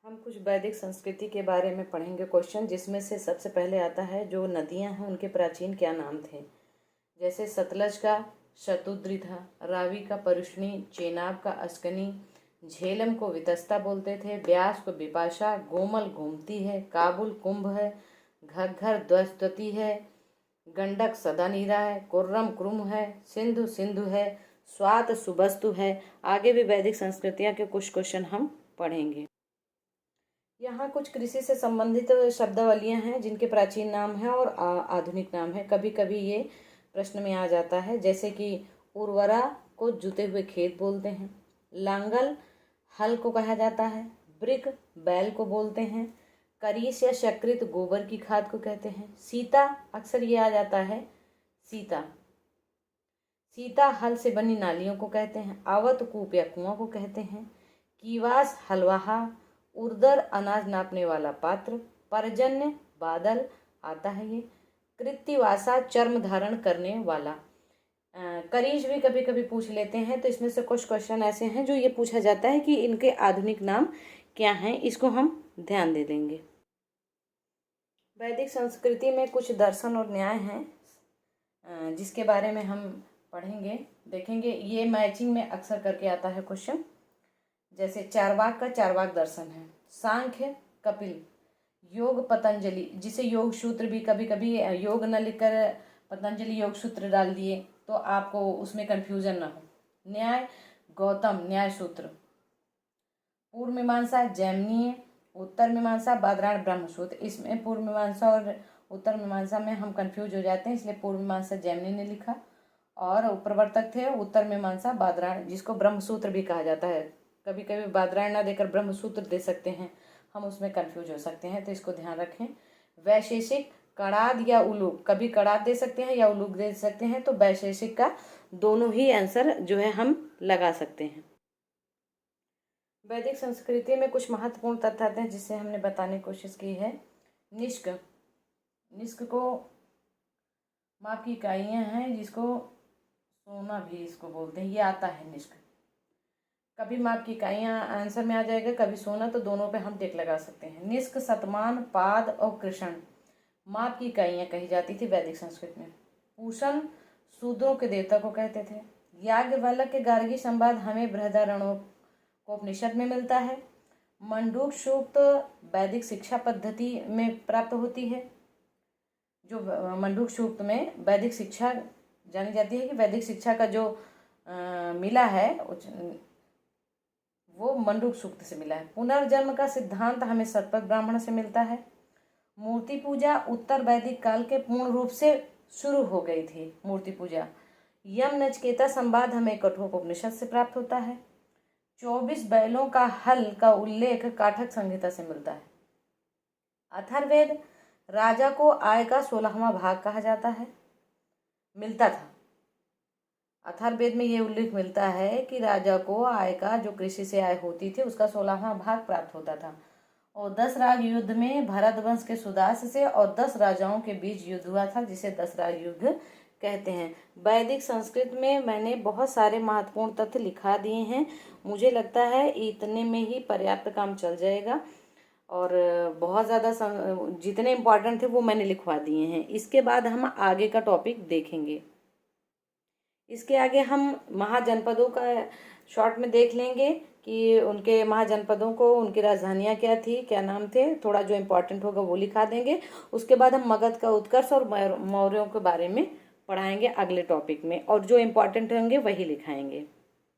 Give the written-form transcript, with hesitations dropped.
हम कुछ वैदिक संस्कृति के बारे में पढ़ेंगे क्वेश्चन, जिसमें से सबसे पहले आता है जो नदियां हैं उनके प्राचीन क्या नाम थे। जैसे सतलज का शतुद्री था, रावी का परुष्णी, चेनाब का अस्कनी, झेलम को वितस्ता बोलते थे, ब्यास को बिपाशा, गोमल गोमती है, काबुल कुंभ है, घग्घर द्वस्ती है, गंडक सदानीरा है, कुर्रम क्रुम है, सिंधु सिंधु है, स्वात सुबस्तु है। आगे भी वैदिक संस्कृतियां के कुछ क्वेश्चन हम पढ़ेंगे। यहाँ कुछ कृषि से संबंधित शब्दावलियां हैं जिनके प्राचीन नाम है और आधुनिक नाम है। कभी कभी ये प्रश्न में आ जाता है, जैसे कि उर्वरा को जुते हुए खेत बोलते हैं, लांगल हल को कहा जाता है, ब्रिक बैल को बोलते हैं, करीस या शक्रित गोबर की खाद को कहते हैं, सीता अक्सर ये आ जाता है, सीता सीता हल से बनी नालियों को कहते हैं, आवत कूप या कुआं को कहते हैं, कीवास हलवाहा, उर्दर अनाज नापने वाला पात्र, परजन्य बादल आता है ये, कृत्तिवासा चर्म धारण करने वाला। करीज भी कभी कभी पूछ लेते हैं, तो इसमें से कुछ क्वेश्चन ऐसे हैं जो ये पूछा जाता है कि इनके आधुनिक नाम क्या हैं, इसको हम ध्यान दे देंगे। वैदिक संस्कृति में कुछ दर्शन और न्याय हैं जिसके बारे में हम पढ़ेंगे, देखेंगे। ये मैचिंग में अक्सर करके आता है क्वेश्चन। जैसे चारवाक का चारवाक दर्शन है, सांख्य कपिल, योग पतंजलि, जिसे योग सूत्र भी कभी कभी योग न लिखकर पतंजलि योग सूत्र डाल दिए तो आपको उसमें कंफ्यूजन ना हो। न्याय गौतम न्याय सूत्र, पूर्व मीमांसा जैमिनीय, उत्तर मीमांसा बादरायण ब्रह्मसूत्र। इसमें पूर्व मीमांसा और उत्तर मीमांसा में हम कंफ्यूज हो जाते हैं, इसलिए पूर्व मीमांसा जैमिनी ने लिखा और प्रवर्तक थे उत्तर मीमांसा बादरायण, जिसको ब्रह्मसूत्र भी कहा जाता है। कभी कभी बादरायण ना देकर ब्रह्मसूत्र दे सकते हैं, हम उसमें कंफ्यूज हो सकते हैं, तो इसको ध्यान रखें। वैशेषिक कड़ाद या उलूक, कभी कड़ाद दे सकते हैं या उलूक दे सकते हैं, तो वैशेषिक का दोनों ही आंसर जो है हम लगा सकते हैं। वैदिक संस्कृति में कुछ महत्वपूर्ण तथ्य आते हैं जिसे हमने बताने की कोशिश की है। निष्क, निष्क को माप की इकाइयाँ हैं, जिसको सोना भी इसको बोलते हैं, ये आता है निष्क। कभी माप की इकाइयाँ आंसर में आ जाएगा, कभी सोना, तो दोनों पे हम टिक लगा सकते हैं। निष्क, शतमान, पाद और कृषण माप की इकाइयाँ कही जाती थी वैदिक संस्कृति में। पूषण शूद्रों के देवता को कहते थे। याज्ञवल्क्य के गार्गी संवाद हमें बृहदारण्योपनिषद में मिलता है। मंडूक सूक्त वैदिक शिक्षा पद्धति में प्राप्त होती है। जो मंडूक सूक्त में वैदिक शिक्षा जानी जाती है कि वैदिक शिक्षा का जो मिला है वो मंडूक सूक्त से मिला है। पुनर्जन्म का सिद्धांत हमें शतपथ ब्राह्मण से मिलता है। मूर्ति पूजा उत्तर वैदिक काल के पूर्ण रूप से शुरू हो गई थी मूर्ति पूजा। यम नचिकेता संवाद हमें कठोपनिषद से प्राप्त होता है। 24 बैलों का हल का उल्लेख काठक संहिता से मिलता है। अथर्ववेद राजा को आय का 16वां भाग कहा जाता है, मिलता था। अथर्ववेद में ये उल्लेख मिलता है कि राजा को आय का, जो कृषि से आय होती थी, उसका 16वां भाग प्राप्त होता था। और 10 राज युद्ध में भरत वंश के सुदास से और 10 राजाओं के बीच युद्ध हुआ था, जिसे 10 राज युद्ध कहते हैं। वैदिक संस्कृत में मैंने बहुत सारे महत्वपूर्ण तथ्य लिखा दिए हैं, मुझे लगता है इतने में ही पर्याप्त काम चल जाएगा। और बहुत ज़्यादा जितने इम्पोर्टेंट थे वो मैंने लिखवा दिए हैं। इसके बाद हम आगे का टॉपिक देखेंगे। इसके आगे हम महाजनपदों का शॉर्ट में देख लेंगे कि उनके महाजनपदों को उनकी राजधानियाँ क्या थी, क्या नाम थे, थोड़ा जो इम्पोर्टेंट होगा वो लिखा देंगे। उसके बाद हम मगध का उत्कर्ष और मौर्यों के बारे में पढ़ाएंगे अगले टॉपिक में, और जो इम्पोर्टेंट होंगे वही लिखाएंगे।